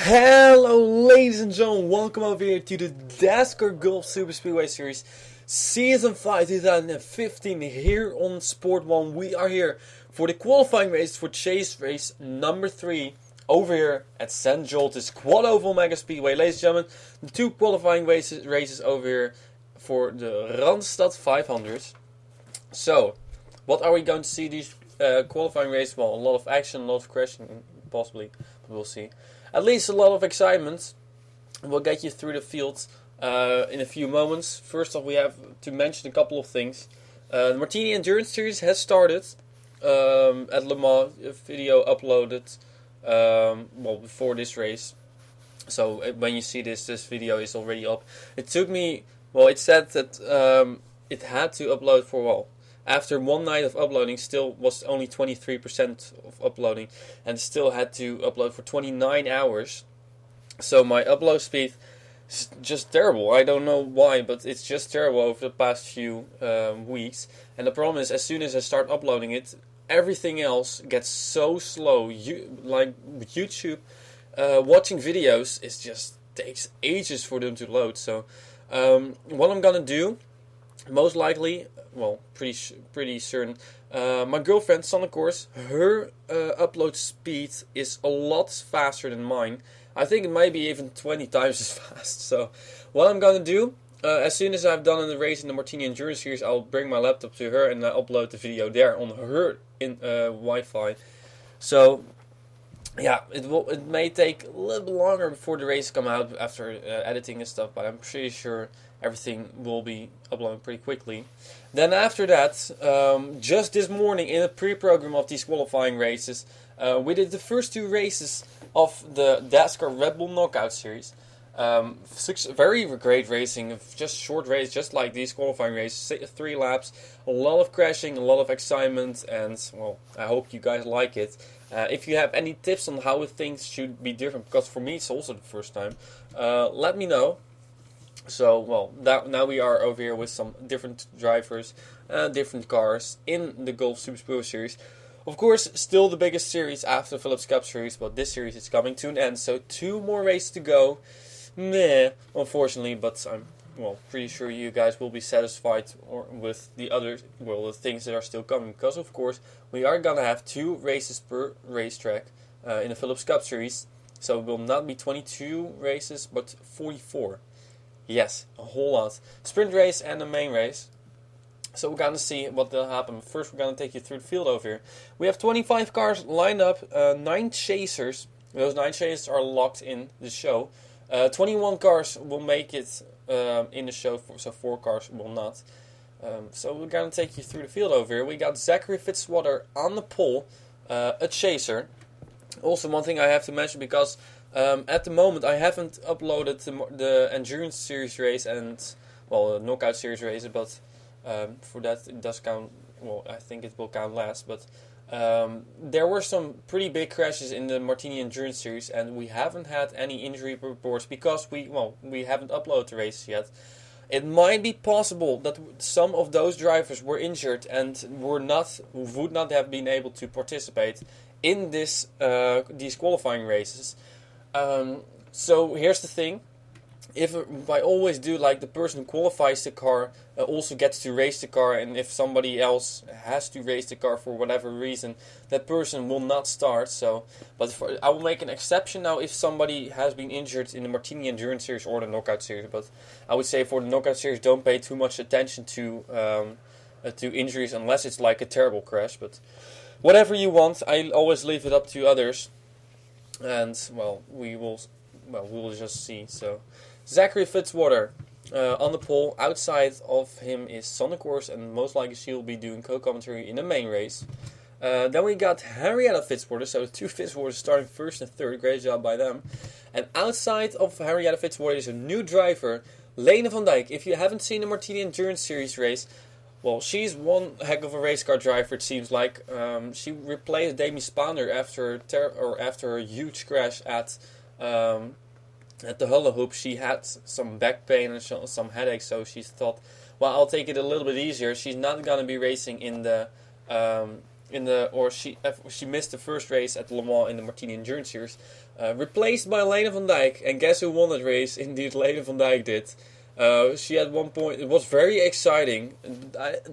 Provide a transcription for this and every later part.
Hello ladies and gentlemen, welcome over here to the Dascar Golf Super Speedway Series Season 5 2015 here on Sport 1. We are here for the qualifying race for Chase Race number 3 over here at Zen Joltis Quad Oval Mega Speedway. Ladies and gentlemen, the two qualifying races over here for the Randstad 500. So, what are we going to see these qualifying races? Well, a lot of action, a lot of crashing, possibly, but we'll see. At least a lot of excitement. We'll get you through the field in a few moments. First off, we have to mention a couple of things. The Martini Endurance Series has started at Le Mans. A video uploaded before this race. So when you see this video is already up. It took me, it said that it had to upload for after one night of uploading, still was only 23% of uploading, and still had to upload for 29 hours. So my upload speed is just terrible. I don't know why, but it's just terrible over the past few weeks. And the problem is, as soon as I start uploading it, everything else gets so slow. Like with YouTube, watching videos, it just takes ages for them to load. So what I'm gonna do, most likely, pretty certain, my girlfriend Sonic Course, her upload speed is a lot faster than mine. I think it might be even 20 times as fast. So what I'm gonna do, as soon as I've done the race in the Martini Endurance Series, I'll bring my laptop to her and upload the video there on her Wi-Fi. So yeah, it may take a little bit longer before the race come out after editing and stuff, but I'm pretty sure everything will be uploaded pretty quickly. Then after that, just this morning in a pre-program of these qualifying races, we did the first two races of the Dascar Red Bull Knockout Series. Very great racing, just short race, just like these qualifying races, 3 laps, a lot of crashing, a lot of excitement, and I hope you guys like it. If you have any tips on how things should be different, because for me it's also the first time, let me know. So, now we are over here with some different drivers, different cars in the Golf Super Speedway Series. Of course, still the biggest series after the Phillips Cup Series, but this series is coming to an end, so 2 more races to go. Unfortunately, but I'm pretty sure you guys will be satisfied with the other the things that are still coming, because of course we are gonna have 2 races per racetrack in the Phillips Cup Series, so it will not be 22 races but 44. Yes, a whole lot. Sprint race and the main race. So we're gonna see what will happen. First, we're gonna take you through the field over here. We have 25 cars lined up, 9 chasers. Those 9 chasers are locked in the show. 21 cars will make it in the show, so 4 cars will not. So we're going to take you through the field over here. We got Zachary Fitzwater on the pole, a chaser. Also, one thing I have to mention, because at the moment I haven't uploaded the Endurance Series race and, the Knockout Series race, but for that it does count, I think it will count last, but there were some pretty big crashes in the Martini Endurance Series, and we haven't had any injury reports because we haven't uploaded the races yet. It might be possible that some of those drivers were injured and would not have been able to participate in these qualifying races. So here's the thing. If I always do, like, the person who qualifies the car also gets to race the car, and if somebody else has to race the car for whatever reason, that person will not start. I will make an exception now if somebody has been injured in the Martini Endurance Series or the Knockout Series. But I would say for the Knockout Series, don't pay too much attention to injuries unless it's like a terrible crash. But whatever you want, I always leave it up to others, and we will just see. So Zachary Fitzwater on the pole. Outside of him is Sonic Course, and most likely she'll be doing co-commentary in the main race. Then we got Henrietta Fitzwater, so 2 Fitzwaters starting first and third. Great job by them. And outside of Henrietta Fitzwater is a new driver, Lene van Dijk. If you haven't seen the Martini Endurance Series race, she's one heck of a race car driver, it seems like. She replaced Demi Spaander after her huge crash at the hula hoop. She had some back pain and some headaches, so she thought, I'll take it a little bit easier. She's not going to be racing in the she missed the first race at Le Mans in the Martini Endurance Series, replaced by Lena van Dijk. And guess who won that race? Indeed, Lena van Dijk did. She had 1 point. It was very exciting.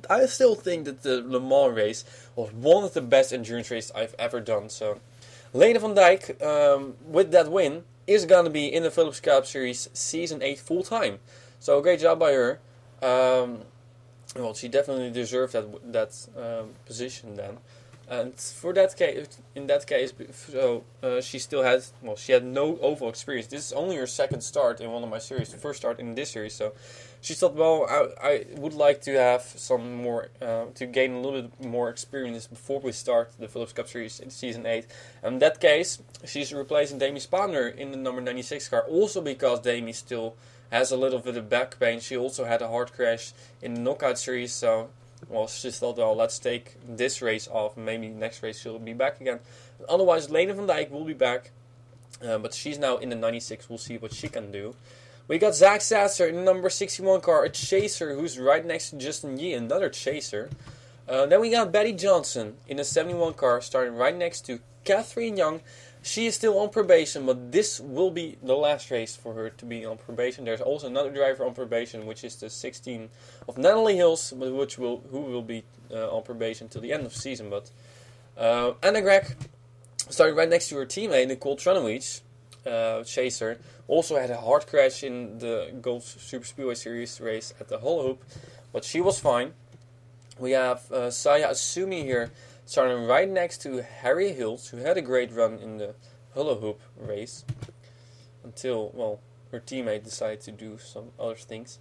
I still think that the Le Mans race was one of the best endurance races I've ever done. So, Lena van Dijk, with that win, is gonna be in the Philips Cup Series Season 8 full time. So great job by her. Well, she definitely deserved that position then. And for that case, she still has, she had no oval experience. This is only her second start in one of my series, the first start in this series. So she thought, well, I would like to have some more, to gain a little bit more experience before we start the Philips Cup Series in Season 8. And in that case, she's replacing Demi Spander in the number 96 car, also because Demi still has a little bit of back pain. She also had a hard crash in the knockout series, so she thought, well, let's take this race off. Maybe next race she'll be back again. Otherwise, Lena van Dijk will be back, but she's now in the 96. We'll see what she can do. We got Zach Sasser in the number 61 car, a chaser who's right next to Justin Yee, another chaser. Then we got Betty Johnson in the 71 car, starting right next to Catherine Young. She is still on probation, but this will be the last race for her to be on probation. There's also another driver on probation, which is the 16 of Natalie Hills, who will be on probation till the end of the season. But Anna Gregg started right next to her teammate, Nicole Tranowicz, chaser. Also had a hard crash in the Gulf Super Speedway Series race at the Hula Hoop, but she was fine. We have Saya Asumi here, starting right next to Harry Hills, who had a great run in the hula hoop race until, well, her teammate decided to do some other things.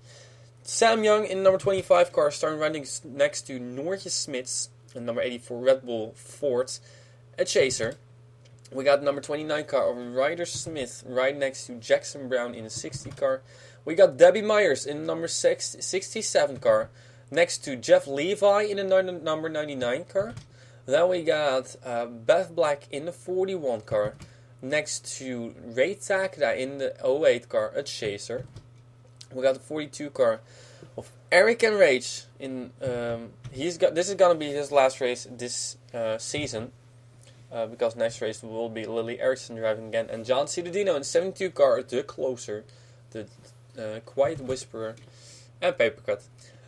Sam Young in number 25 car, starting right next to Noortje Smits in number 84 Red Bull Ford, a chaser. We got number 29 car, Ryder Smith, right next to Jackson Brown in the 60 car. We got Debbie Myers in number 67 car, next to Jeff Levi in the number 99 car. Then we got Beth Black in the 41 car, next to Ray Takeda in the 08 car, a chaser. We got the 42 car of Eric and Rage. This is gonna be his last race this season, because next race will be Lily Erickson driving again, and John Ciudadino in 72 car, the closer, the quiet whisperer, and Papercut.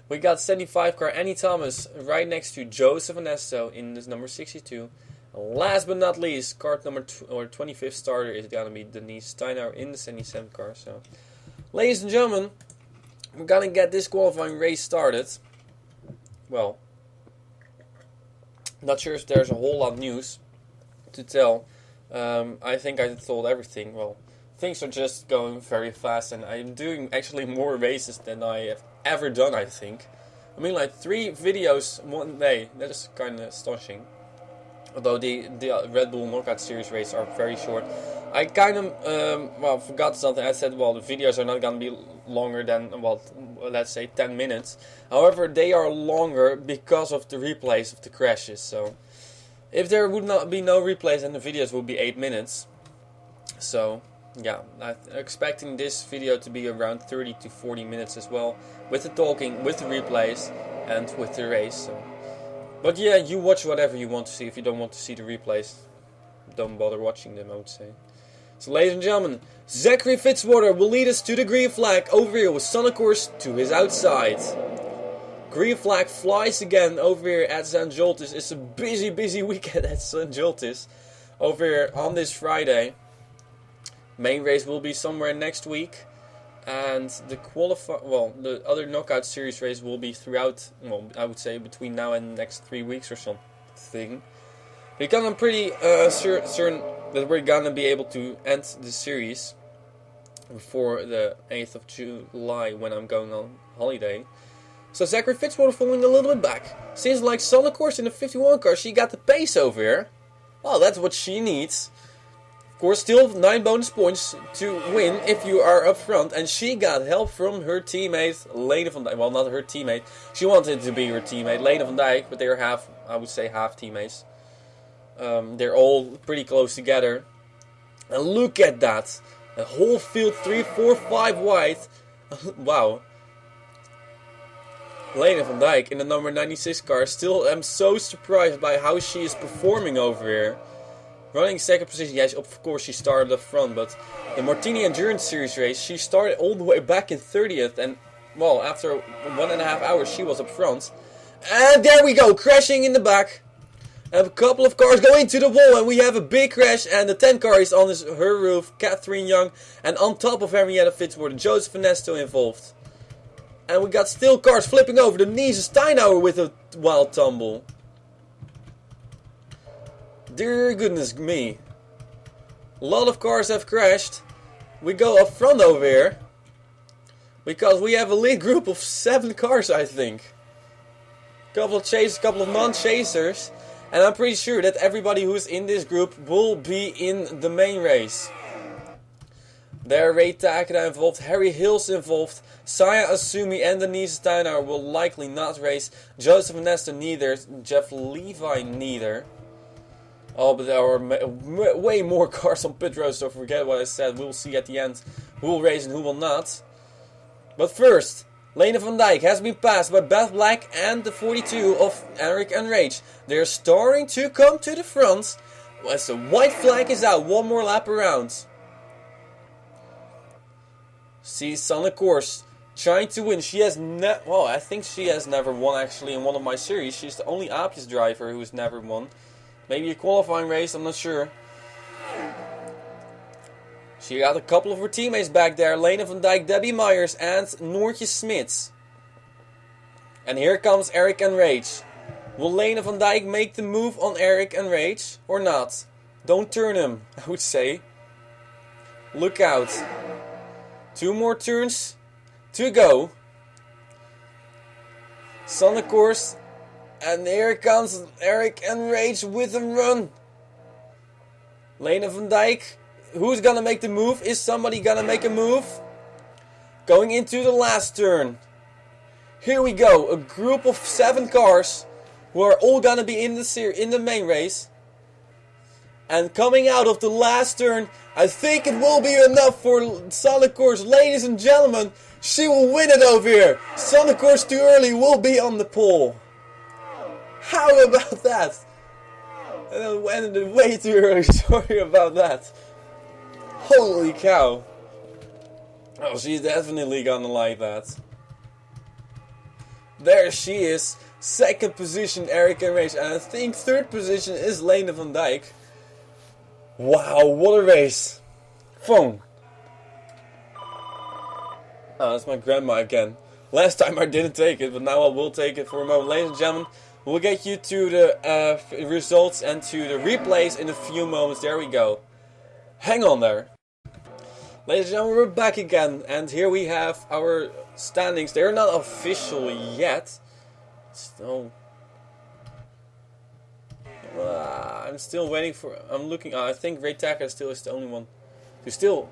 We got 75 car Annie Thomas right next to Joseph Anesto in this number 62. And last but not least, card number 25th starter is gonna be Denise Steinauer in the 77 car. So, ladies and gentlemen, we're gonna get this qualifying race started. Well, not sure if there's a whole lot of news to tell. I think I told everything. Well, things are just going very fast, and I'm doing actually more races than I have ever done, I think. I mean, like 3 videos one day. That is kind of astonishing. Although the Red Bull Knockout Series races are very short. I kind of forgot something. I said, well, the videos are not going to be longer than, well, let's say 10 minutes. However, they are longer because of the replays of the crashes. So, if there would not be no replays, then the videos would be 8 minutes. So, yeah, I'm expecting this video to be around 30 to 40 minutes as well, with the talking, with the replays, and with the race. So. But yeah, you watch whatever you want to see. If you don't want to see the replays, don't bother watching them, I would say. So ladies and gentlemen, Zachary Fitzwater will lead us to the green flag over here with Sonic Course to his outside. Green flag flies again over here at Zen Joltis. It's a busy weekend at Zen Joltis over here on this Friday. Main race will be somewhere next week, and the other knockout series race will be throughout, well, I would say between now and the next 3 weeks or something. Because I'm pretty certain that we're gonna be able to end the series before the 8th of July when I'm going on holiday. So Zachary Fitzwater falling a little bit back. Seems like Sonic Course in the 51 car, she got the pace over here. Well, that's what she needs. Of course, still 9 bonus points to win if you are up front. And she got help from her teammate, Lena van Dijk. Well, not her teammate. She wanted to be her teammate, Lena van Dijk. But they're half teammates. They're all pretty close together. And look at that. A whole field 3, 4, 5 wide. Wow. Lena van Dijk in the number 96 car. Still am so surprised by how she is performing over here. Running second position, yes, of course she started up front, but the Martini Endurance Series race, she started all the way back in 30th, and, well, after 1.5 hours she was up front. And there we go, crashing in the back. And a couple of cars go into the wall, and we have a big crash, and the 10 car is on her roof, Catherine Young, and on top of Henrietta Fitzwater, Joseph Ernesto involved. And we got still cars flipping over, the Denise Steinauer with a wild tumble. Dear goodness me. A lot of cars have crashed. We go up front over here. Because we have a lead group of 7 cars, I think. Couple of chasers, couple of non-chasers. And I'm pretty sure that everybody who's in this group will be in the main race. There are Ray Takeda involved, Harry Hills involved, Saya Asumi and Denise Steinauer will likely not race. Joseph Nesta neither, Jeff Levi neither. Oh, but there are way more cars on pit road, so forget what I said. We'll see at the end who will race and who will not. But first, Lena van Dijk has been passed by Beth Black and the 42 of Eric and Rage. They're starting to come to the front as the white flag is out. One more lap around. See Sanne Koers trying to win. She has well, I think she has never won actually in one of my series. She's the only Aapjes driver who has never won. Maybe a qualifying race, I'm not sure. She got a couple of her teammates back there. Lena van Dijk, Debbie Myers and Noortje Smits. And here comes Eric and Rage. Will Lena van Dijk make the move on Eric and Rage or not? Don't turn him, I would say. Look out. 2 more turns to go. Sanne Koers. And here comes Eric and Rage with a run. Lena van Dijk. Who's gonna make the move? Is somebody gonna make a move? Going into the last turn. Here we go. A group of 7 cars who are all gonna be in the main race. And coming out of the last turn, I think it will be enough for Sanne Koers. Ladies and gentlemen, she will win it over here. Sanne Koers too early will be on the pole. How about that? And way too early, sorry about that. Holy cow. Oh, she's definitely gonna like that. There she is. Second position, Erica Race. And I think third position is Lena van Dijk. Wow, what a race. Phone. Oh, that's my grandma again. Last time I didn't take it, but now I will take it for a moment. Ladies and gentlemen, we'll get you to the results and to the replays in a few moments. There we go. Hang on there. Ladies and gentlemen, we're back again. And here we have our standings. They're not official yet. Still... I'm still waiting for... I'm looking... I think Ray Taka still is the only one who still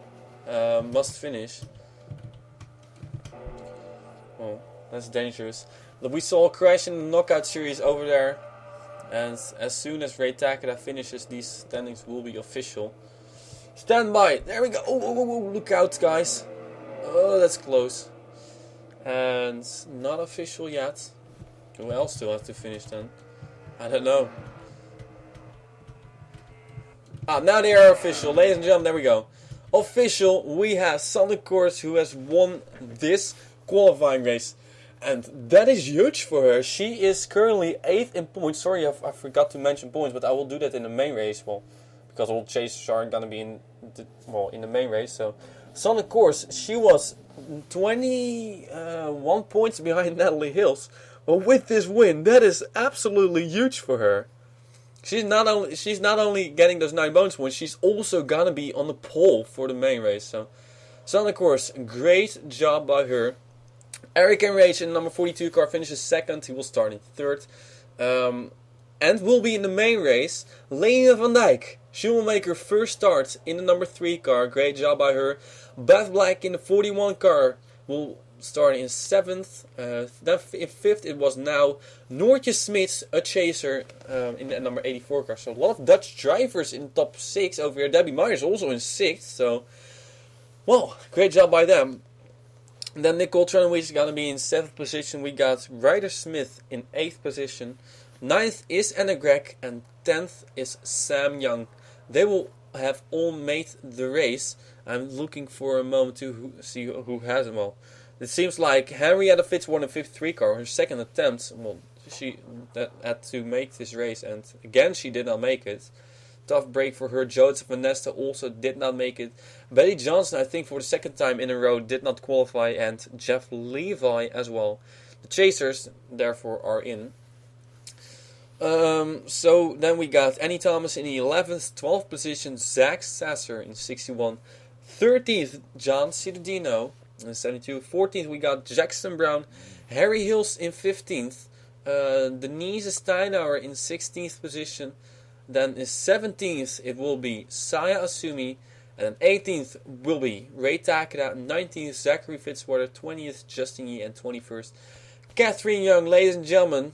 must finish. Oh, that's dangerous. We saw a crash in the knockout series over there. And as soon as Ray Takeda finishes, these standings will be official. Stand by. There we go. Oh, look out, guys. Oh, that's close. And not official yet. Who else still has to finish then? I don't know. Now they are official. Ladies and gentlemen, there we go. Official, we have Sanne Koers who has won this qualifying race. And that is huge for her. She is currently 8th in points. Sorry, I forgot to mention points, but I will do that in the main race. Well, because all chasers aren't going to be in the main race. So, Sanne Koers, she was 21 points behind Natalie Hills. But with this win, that is absolutely huge for her. She's not only getting those 9 bonus points, she's also going to be on the pole for the main race. So, Sanne Koers, great job by her. Eric Enrage in the number 42 car finishes 2nd. He will start in 3rd. And will be in the main race. Lena van Dijk. She will make her first start in the number 3 car. Great job by her. Beth Black in the 41 car will start in 7th. Then in 5th it was now Noortje Smits, a chaser, in the number 84 car. So a lot of Dutch drivers in the top 6 over here. Debbie Myers also in 6th. So, well, great job by them. And then Nicole Trenowich is gonna be in 7th position. We got Ryder Smith in 8th position. 9th is Anna Gregg, and 10th is Sam Young. They will have all made the race. I'm looking for a moment to see who has them all. It seems like Henrietta Fitzwater in 53 car, her second attempt. Well, she had to make this race, and again she did not make it. Tough break for her. Joseph Van Nesta also did not make it. Betty Johnson, I think for the second time in a row, did not qualify, and Jeff Levi as well. The chasers, therefore, are in. So then we got Annie Thomas in the 11th, 12th position, Zach Sasser in 61. 13th, John Cittadino in 72. 14th, we got Jackson Brown. Harry Hills in 15th. Denise Steinauer in 16th position. Then in 17th, it will be Saya Asumi. And then 18th will be Ray Takeda. 19th, Zachary Fitzwater. 20th, Justin Yee. And 21st, Catherine Young. Ladies and gentlemen,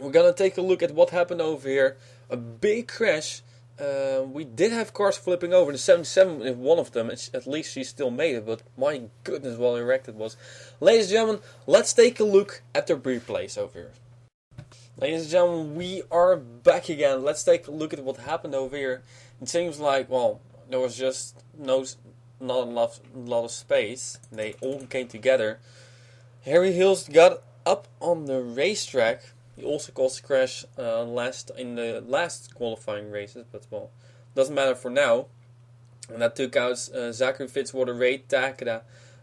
we're gonna take a look at what happened over here. A big crash. We did have cars flipping over. The 77 is one of them. At least she still made it, but my goodness, what wrecked it was. Ladies and gentlemen, let's take a look at the replays over here. Ladies and gentlemen, we are back again. Let's take a look at what happened over here. It seems like, well, there was just not a lot of space. They all came together. Harry Hills got up on the racetrack. He also caused a crash in the last qualifying races, but well, doesn't matter for now. And that took out Zachary Fitzwater, Ray Takeda,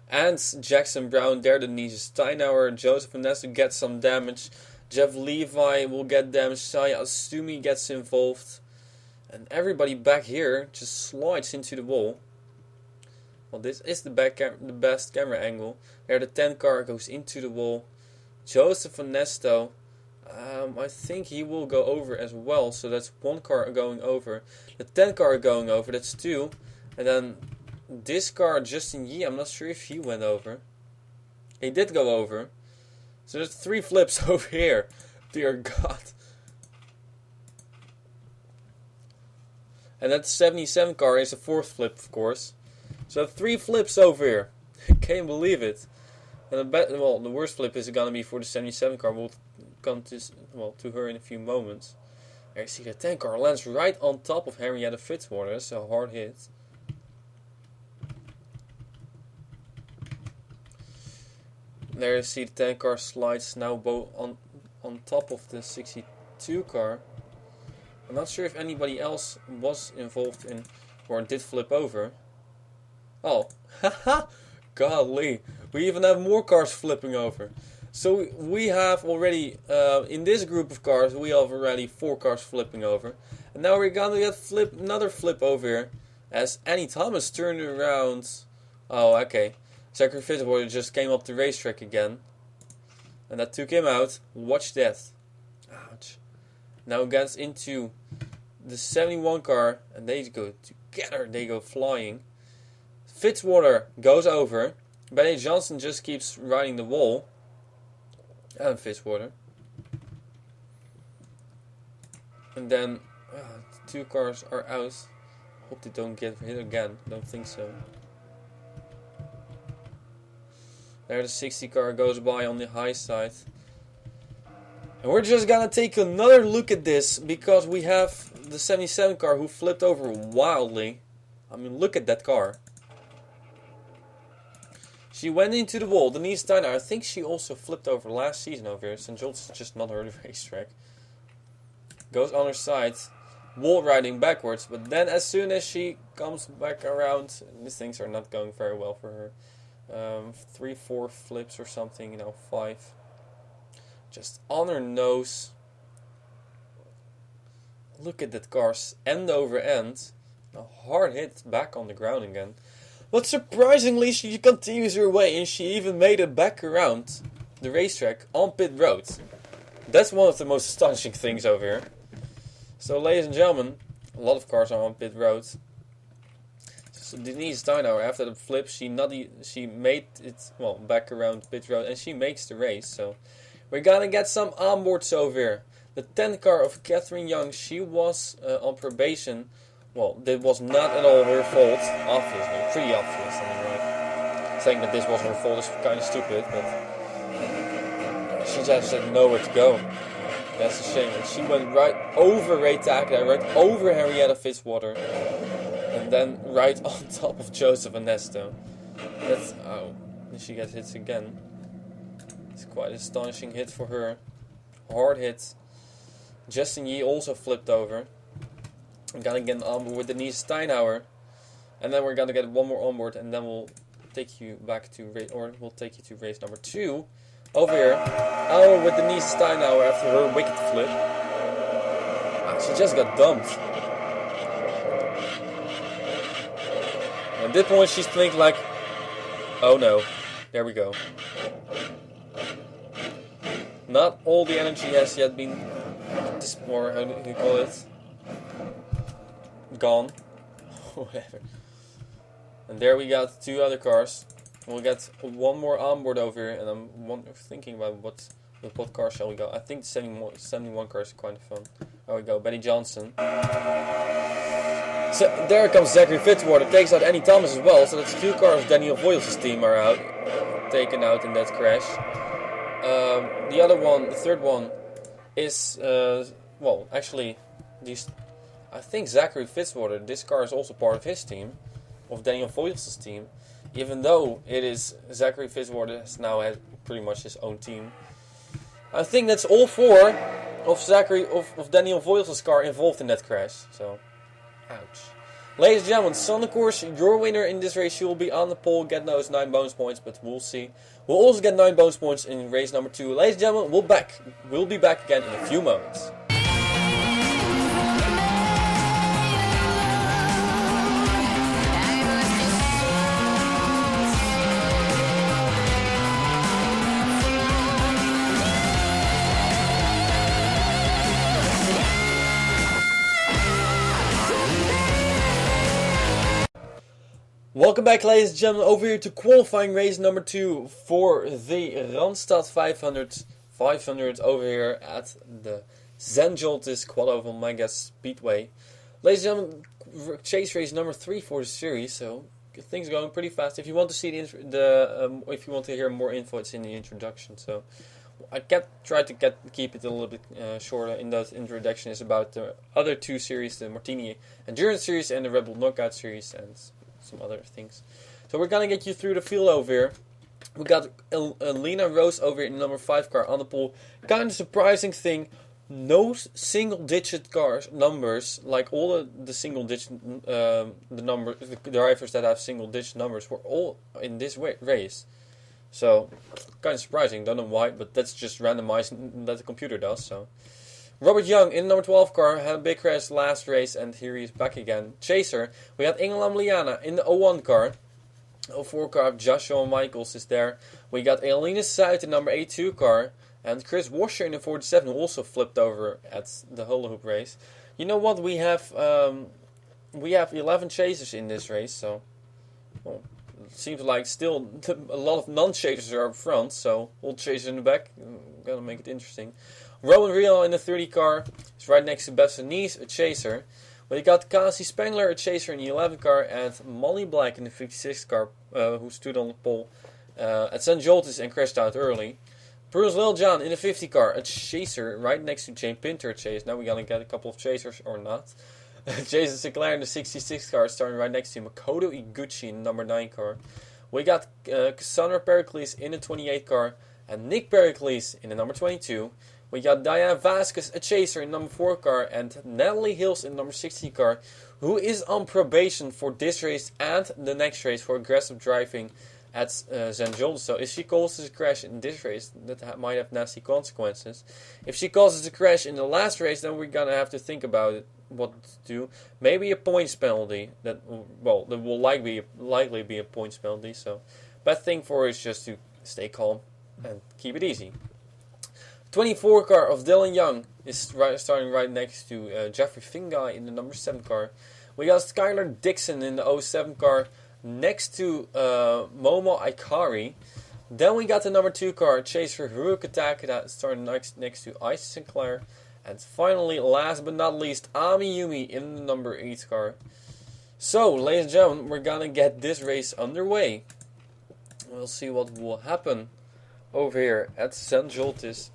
and Jackson Brown. There, Denise Steinauer, Joseph Van Nesta gets some damage. Jeff Levi will get damage. Saya Asumi gets involved, and everybody back here just slides into the wall. Well, this is the best camera angle. There, the 10 car goes into the wall. Joseph Van Nesta. I think he will go over as well, so that's 1 car going over. The 10 car going over, that's 2. And then this car, Justin Yee, I'm not sure if he went over. He did go over. So there's 3 flips over here. Dear God. And that 77 car is the 4th flip, of course. So 3 flips over here. I can't believe it. And the worst flip is going to be for the 77 car. We'll come to her in a few moments. There you see the 10 car lands right on top of Henrietta Fitzwater. That's a hard hit. There you see the 10 car slides now on top of the 62 car. I'm not sure if anybody else was involved in or did flip over. Oh, haha, golly. We even have more cars flipping over. So we have already, in this group of cars, we have already 4 cars flipping over. And now we're gonna get another flip over here. As Annie Thomas turned around. Oh, okay. Zachary Fitzwater just came up the racetrack again. And that took him out. Watch that. Ouch. Now gets into the 71 car. And they go together. They go flying. Fitzwater goes over. Betty Johnson just keeps riding the wall. And Fitzwater. And then 2 cars are out. Hope they don't get hit again. Don't think so. There the 60 car goes by on the high side. And we're just gonna take another look at this. Because we have the 77 car who flipped over wildly. I mean, look at that car. She went into the wall. Denise Steiner, I think she also flipped over last season over here. Zen Joltis is just not her racetrack. Goes on her side. Wall riding backwards. But then as soon as she comes back around, these things are not going very well for her. 3, 4 flips or something. 5. Just on her nose. Look at that car. End over end. A hard hit back on the ground again. But surprisingly, she continues her way and she even made it back around the racetrack on pit road. That's one of the most astonishing things over here. So, ladies and gentlemen, a lot of cars are on pit road. So Denise Steinauer, after the flip, she made it back around pit road and she makes the race. So we're gonna get some onboards over here. The 10 car of Catherine Young, she was on probation. Well, that was not at all her fault, obviously, pretty obvious anyway. Saying that this was her fault is kind of stupid, but she just had nowhere to go. That's a shame. And she went right over Ray Takeda, right over Henrietta Fitzwater, and then right on top of Joseph Ernesto. That's and she gets hits again. It's quite an astonishing hit for her. Hard hit. Justin Yee also flipped over. I'm gonna get an onboard with Denise Steinhauer, and then we're gonna get one more onboard, and then we'll take you back to race number 2 over here. Oh, with Denise Steinhauer after her wicked flip. She just got dumped. At this point, she's thinking like, "Oh no, there we go." Not all the energy has yet been, or how do you call it? Gone. Whatever. And there we got 2 other cars. We'll get one more onboard over here, and I'm thinking about what car shall we go. I think the 71 car is quite fun. There we go, Betty Johnson. So there comes Zachary Fitzwater, takes out Annie Thomas as well. So that's 2 cars. Daniel Voyles' team are out, taken out in that crash. The other one, the third one, is well, actually, I think Zachary Fitzwater. This car is also part of his team, of Daniel Voyles' team. Even though it is Zachary Fitzwater has now had pretty much his own team. I think that's all 4 of Daniel Voyles' car involved in that crash. So, ouch. Ladies and gentlemen, Son, of course, your winner in this race. You will be on the pole, get those 9 bonus points, but we'll see. We'll also get 9 bonus points in race number 2. Ladies and gentlemen, we'll be back again in a few moments. Welcome back, ladies and gentlemen, over here to qualifying race number 2 for the Randstad 500 over here at the Zen Joltis Quad Oval Mega Speedway. Ladies and gentlemen, chase race number 3 for the series, so things are going pretty fast. If you want to see if you want to hear more info, it's in the introduction. So I try to keep it a little bit shorter. In that introduction is about the other 2 series, the Martini Endurance Series and the Red Bull Knockout Series, and some other things. So we're gonna get you through the field over here. We got Lena Rose over in the number 5 car on the pole. Kind of surprising thing, no single-digit numbers, like all the single-digit the drivers that have single-digit numbers were all in this race. So kind of surprising. Don't know why, but that's just randomizing that the computer does. So. Robert Young in the number 12 car had a big crash last race, and here he is back again. Chaser, we got England Liana in the 01 car. 04 car, Joshua Michaels is there. We got Elena South in number 82 car, and Chris Washer in the 47 who also flipped over at the hula hoop race. You know what? We have 11 chasers in this race, so well, it seems like still a lot of non-chasers are up front, so all chasers in the back. Gonna make it interesting. Rowan Real in the 30 car is right next to Beth Nice, a chaser. We got Cassie Spengler, a chaser in the 11 car, and Molly Black in the 56 car, who stood on the pole at Zen Joltis and crashed out early. Bruce Liljan in the 50 car, a chaser right next to Jane Pinter, a chase. Now we're gonna get a couple of chasers or not. Jason Sinclair in the 66 car, starting right next to Makoto Iguchi in the number 9 car. We got Cassandra Pericles in the 28 car, and Nick Pericles in the number 22. We got Diane Vasquez, a chaser in number 4 car, and Natalie Hills in number 16 car, who is on probation for this race and the next race for aggressive driving at Zen Joltis. So if she causes a crash in this race, that might have nasty consequences. If she causes a crash in the last race, then we're gonna have to think about it, what to do. Maybe a points penalty. That will likely be a points penalty. So best thing for her is just to stay calm and keep it easy. 24 car of Dylan Young is starting right next to Jeffrey Fingai in the number 7 car. We got Skylar Dixon in the 07 car next to Momo Ikari. Then we got the number 2 car, chaser Haruka Takeda, starting next to Ice Sinclair. And finally, last but not least, Ami Yumi in the number 8 car. So, ladies and gentlemen, we're gonna get this race underway. We'll see what will happen over here at Zen Joltis.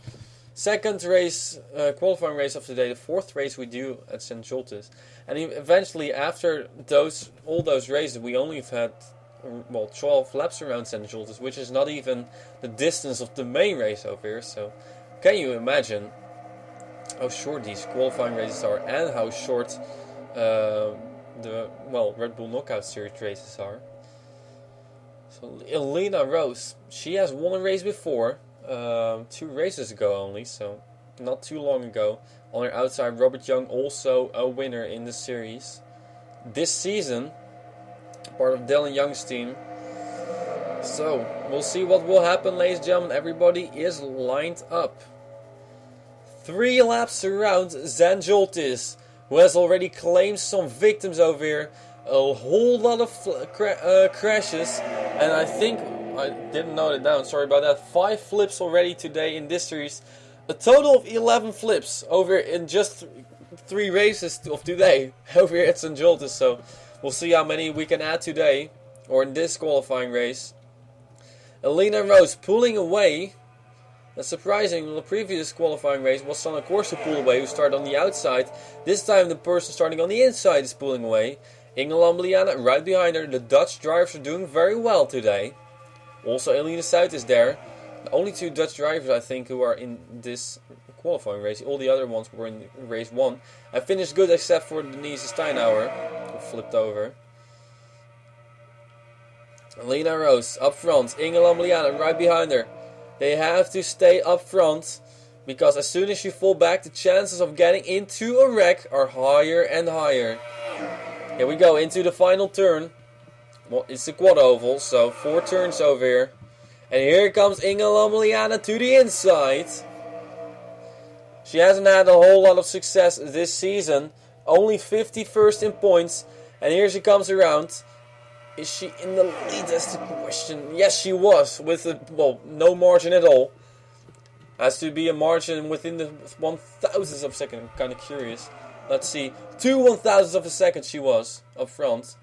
Second race, qualifying race of the day, the fourth race we do at Zen Joltis. And eventually, after all those races, we only have had 12 laps around Zen Joltis, which is not even the distance of the main race over here. So, can you imagine how short these qualifying races are and how short the Red Bull Knockout Series races are? So Elena Rose, she has won a race before, 2 races ago only, so not too long ago. On her outside, Robert Young, also a winner in the series. This season, part of Dylan Young's team. So, we'll see what will happen, ladies and gentlemen. Everybody is lined up. 3 laps around Zen Joltis, who has already claimed some victims over here. A whole lot of crashes, and I think, I didn't note it down, sorry about that, 5 flips already today in this series. A total of 11 flips over in just 3 races of today over here at Zen Joltis. So we'll see how many we can add today, or in this qualifying race. Elena Rose pulling away. That's surprising. The previous qualifying race was Sana Course to pull away, who started on the outside. This time the person starting on the inside is pulling away. Inge Lambliana right behind her. The Dutch drivers are doing very well today. Also Elena Suit is there. The only 2 Dutch drivers I think who are in this qualifying race. All the other ones were in race 1. I finished good except for Denise Steinhauer, who flipped over. Elena Rose up front. Inge Lambliana right behind her. They have to stay up front, because as soon as you fall back, the chances of getting into a wreck are higher and higher. Here we go, into the final turn. Well, it's a quad oval, so 4 turns over here. And here comes Inge Lambliana to the inside. She hasn't had a whole lot of success this season. Only 51st in points. And here she comes around. Is she in the lead? That's the question. Yes, she was, with no margin at all. Has to be a margin within the 1,000th of a second. I'm kind of curious. Let's see. 2 1,000ths of a second she was up front.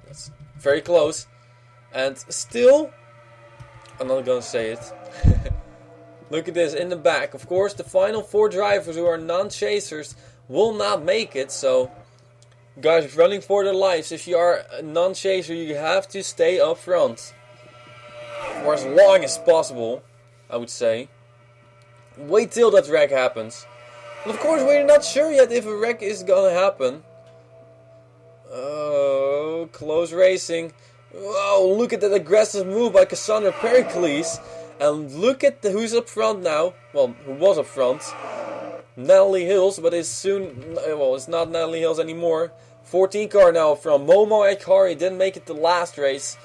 That's very close. And still, I'm not gonna say it. Look at this in the back. Of course, the final 4 drivers who are non-chasers will not make it. So, guys running for their lives, if you are a non-chaser, you have to stay up front. For as long as possible, I would say. Wait till that wreck happens. And of course, we're not sure yet if a wreck is gonna happen. Oh, close racing. Oh, look at that aggressive move by Cassandra Pericles. And look at who's up front now. Well, who was up front. Natalie Hills, but it's soon... Well, it's not Natalie Hills anymore. 14 car now up front. Momo Ekhari didn't make it the last race.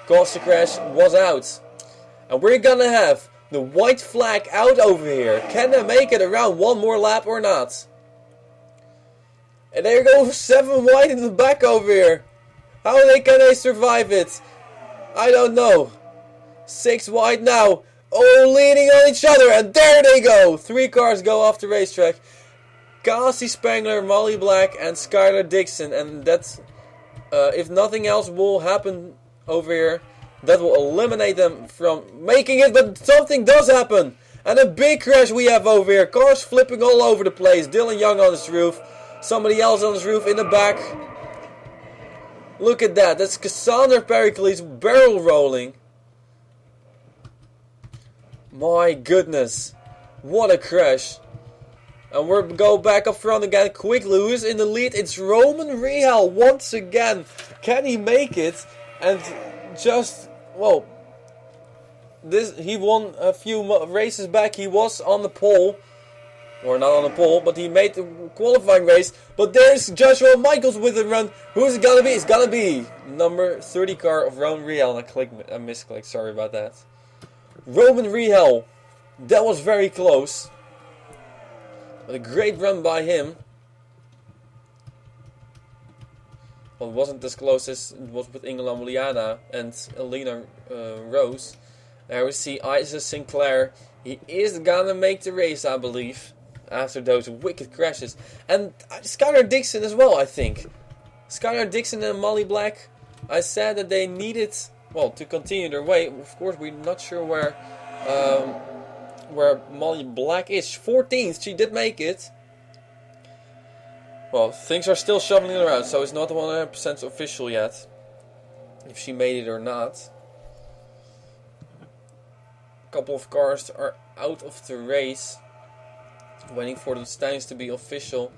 Caused the crash, was out. And we're gonna have the white flag out over here. Can they make it around 1 more lap or not? And there goes 7 white in the back over here. How can they survive it? I don't know. 6 white now. Oh, leaning on each other. And there they go. 3 cars go off the racetrack. Cassie Spangler, Molly Black, and Skylar Dixon. And that's, if nothing else will happen over here, that will eliminate them from making it. But something does happen. And a big crash we have over here. Cars flipping all over the place. Dylan Young on his roof. Somebody else on his roof in the back. Look at that. That's Cassandra Pericles barrel rolling. My goodness. What a crash. And we'll go back up front again quickly. Who is in the lead? It's Roman Rehal once again. Can he make it? And just, well, he won a few races back. He was on the pole. Or not on the pole, but he made the qualifying race. But there's Joshua Michaels with a run. Who's it gonna be? It's gonna be number 30 car of Roman Rehal. And I misclicked. Sorry about that. Roman Rehal. That was very close. But a great run by him. Well, it wasn't as close as it was with Inge Lambliana and Elena Rose. There we see Isa Sinclair. He is gonna make the race, I believe. After those wicked crashes. And Skylar Dixon as well, I think. Skylar Dixon and Molly Black. I said that they needed to continue their way. Of course, we're not sure where Molly Black is. 14th, she did make it. Well, things are still shuffling around, so it's not 100% official yet. If she made it or not. A couple of cars are out of the race. Waiting for the standings to be official.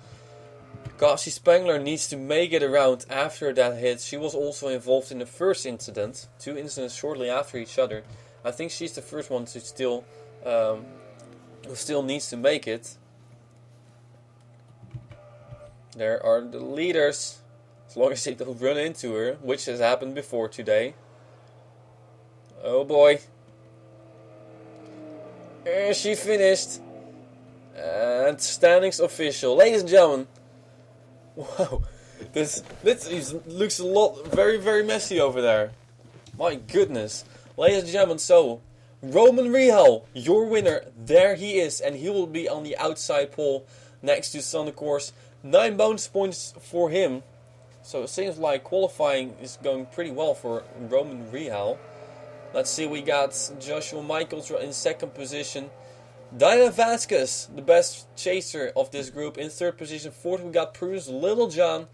Cassie Spengler needs to make it around after that hit. She was also involved in the first incident. 2 incidents shortly after each other. I think she's the first one to who still needs to make it. There are the leaders. As long as they don't run into her, which has happened before today. Oh boy. And she finished. And standings official. Ladies and gentlemen. Wow. This looks very, very messy over there. My goodness. Ladies and gentlemen, so Roman Rehal, your winner. There he is. And he will be on the outside pole next to Son, of course. 9 bonus points for him. So it seems like qualifying is going pretty well for Roman Rehal. Let's see, we got Joshua Michaels in 2nd position. Diana Vasquez, the best chaser of this group, in 3rd position. 4th we got Bruce Littlejohn.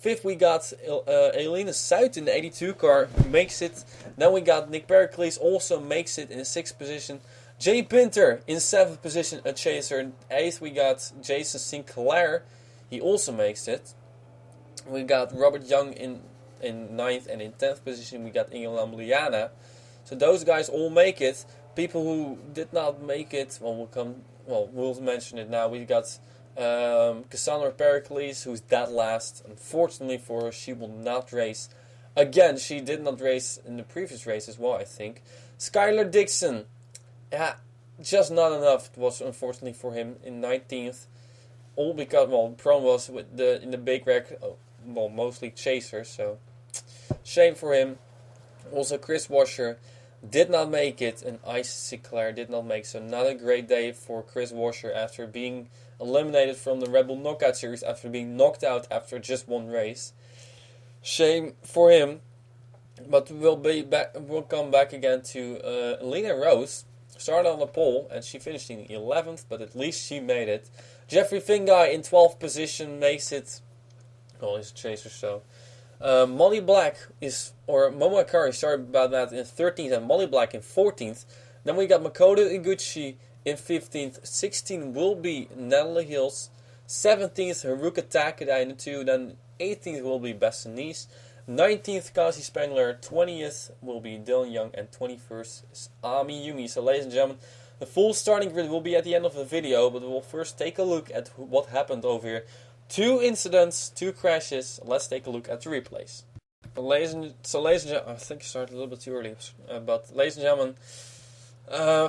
5th we got Elena South in the 82 car, who makes it. Then we got Nick Pericles, also makes it in 6th position. Jay Pinter in 7th position, a chaser. In 8th we got Jason Sinclair, he also makes it. We got Robert Young in 9th, and in 10th position we got Ingela Muliana. So those guys all make it. People who did not make it, we'll mention it now. We got Cassandra Pericles, who's dead last. Unfortunately for her, she will not race. Again, she did not race in the previous race as well, I think. Skylar Dixon, just not enough. It was unfortunately for him in 19th. All because, Prom was in the big wreck, mostly chasers, so shame for him. Also, Chris Washer did not make it, and Ice Sinclair did not make, so not a great day for Chris Washer after being eliminated from the Red Bull Knockout Series, after being knocked out after just 1 race. Shame for him, but we'll come back again to Alina Rose. Started on the pole, and she finished in 11th, but at least she made it. Jeffrey Fingai in 12th position makes it. Well, he's a chaser, so. Molly Black Momo Akari, sorry about that, in 13th, and Molly Black in 14th. Then we got Makoto Iguchi in 15th. 16th will be Natalie Hills. 17th, Haruka Takeda in the 2. Then 18th will be Bessanese. 19th, Kasi Spengler. 20th will be Dylan Young. And 21st is Ami Yumi. So ladies and gentlemen, the full starting grid will be at the end of the video. But we'll first take a look at what happened over here. 2 incidents, 2 crashes. Let's take a look at the replays. Ladies and gentlemen, I think I started a little bit too early. But ladies and gentlemen,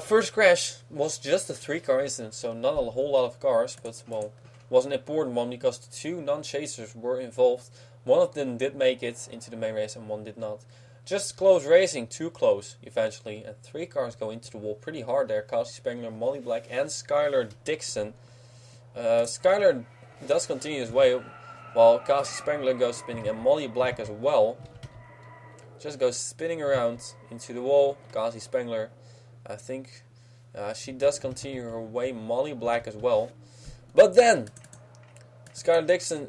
first crash was just a 3-car incident. So not a whole lot of cars. But, was an important one because the 2 non-chasers were involved. One of them did make it into the main race and one did not. Just close racing, too close eventually. And 3 cars go into the wall pretty hard there. Cassie Spengler, Molly Black and Skylar Dixon. Skylar does continue his way while Cassie Spengler goes spinning and Molly Black as well. Just goes spinning around into the wall. Cassie Spengler, I think she does continue her way. Molly Black as well. But then Skylar Dixon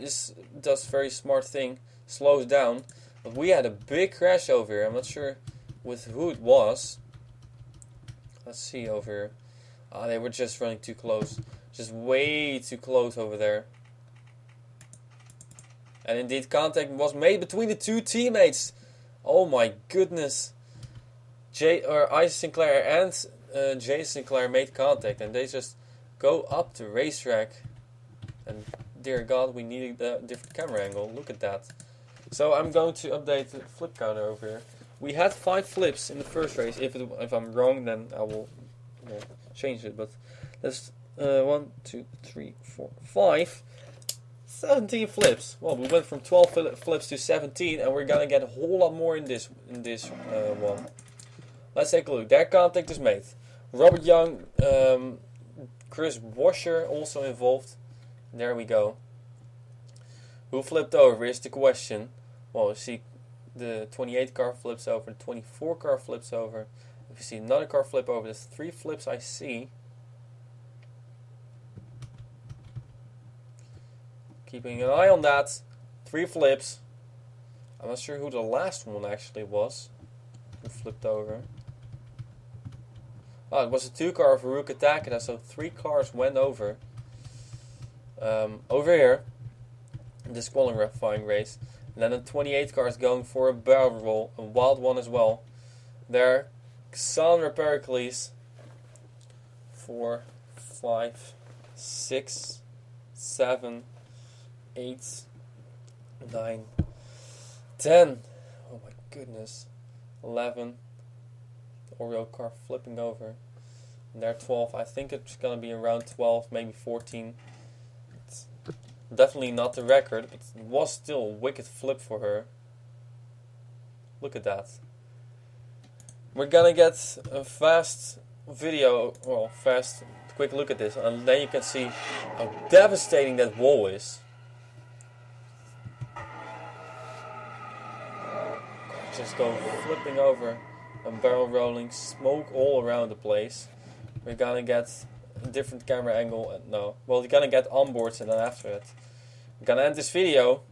does a very smart thing, slows down. But we had a big crash over here. I'm not sure with who it was. Let's see over here. They were just running too close. Just way too close over there. And indeed, contact was made between the 2 teammates. Oh my goodness. Ice Sinclair and Jay Sinclair made contact. And they just go up the racetrack. And dear God, we needed a different camera angle. Look at that. So I'm going to update the flip counter over here. We had 5 flips in the first race. If I'm wrong, then I will change it. But let's 1, 2, 3, 4, 5. 17 flips. Well, we went from 12 flips to 17, and we're gonna get a whole lot more in this one. Let's take a look. Their contact is made. Robert Young, Chris Washer also involved. There we go. Who flipped over is the question. Well, you see the 28 car flips over, the 24 car flips over. If you see another car flip over, there's 3 flips I see. Keeping an eye on that. 3 flips. I'm not sure who the last one actually was who flipped over. Oh, it was a 2 car of Haruka Takeda, so 3 cars went over. Over here, this qualifying race. And then the 28 car is going for a barrel roll, a wild one as well. There, Cassandra Pericles. 4, 5, 6, 7, 8, 9, 10. Oh my goodness. 11. The Oreo car flipping over. And there 12. I think it's going to be around 12, maybe 14. It's definitely not the record, but it was still a wicked flip for her. Look at that. We're going to get a fast video, well, quick look at this, and then you can see how devastating that wall is. Just go flipping over and barrel rolling, smoke all around the place. We're gonna get a different camera angle. No, well, you're gonna get onboards, and then after it, we're gonna end this video.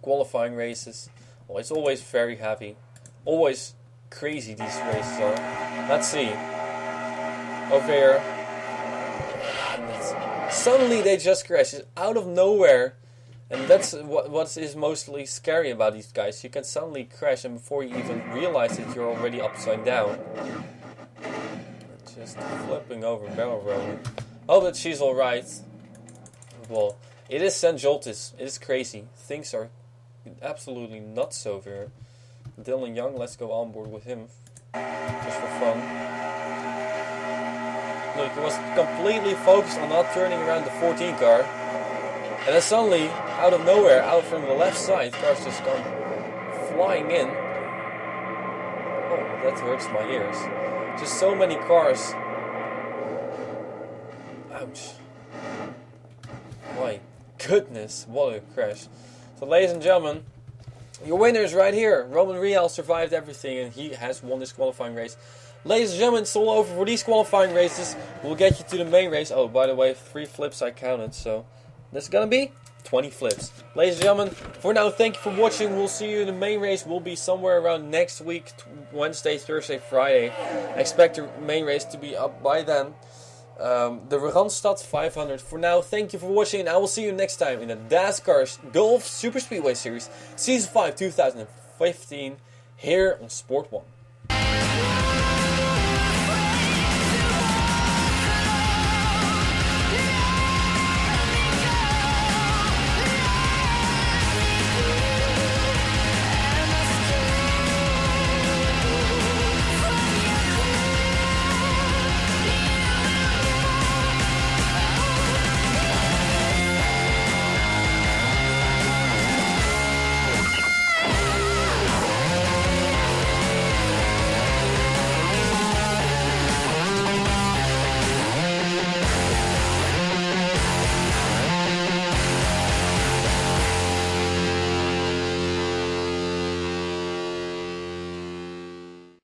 Qualifying races. Well, it's always very heavy, always crazy. These races are. Let's see. Over here. Suddenly they just crash. It's out of nowhere. And that's what is mostly scary about these guys. You can suddenly crash, and before you even realize it, you're already upside down. Just flipping over, barrel rolling. Oh, but she's alright. Well, it is Zen Joltis. It is crazy. Things are absolutely nuts over here. Dylan Young, let's go on board with him. Just for fun. Look, he was completely focused on not turning around the 14 car. And then suddenly, out of nowhere, out from the left side, cars just come flying in. Oh, that hurts my ears. Just so many cars. Ouch. My goodness, what a crash. So ladies and gentlemen, your winner is right here. Roman Real survived everything and he has won this qualifying race. Ladies and gentlemen, it's all over for these qualifying races. We'll get you to the main race. Oh, by the way, 3 flips I counted, so this is gonna be 20 flips. Ladies and gentlemen, for now, thank you for watching. We'll see you in the main race. We'll be somewhere around next week, Wednesday, Thursday, Friday. I expect the main race to be up by then. The Randstad 500. For now, thank you for watching, and I will see you next time in the Dascar Golf Super Speedway Series, Season 5, 2015, here on Sport 1.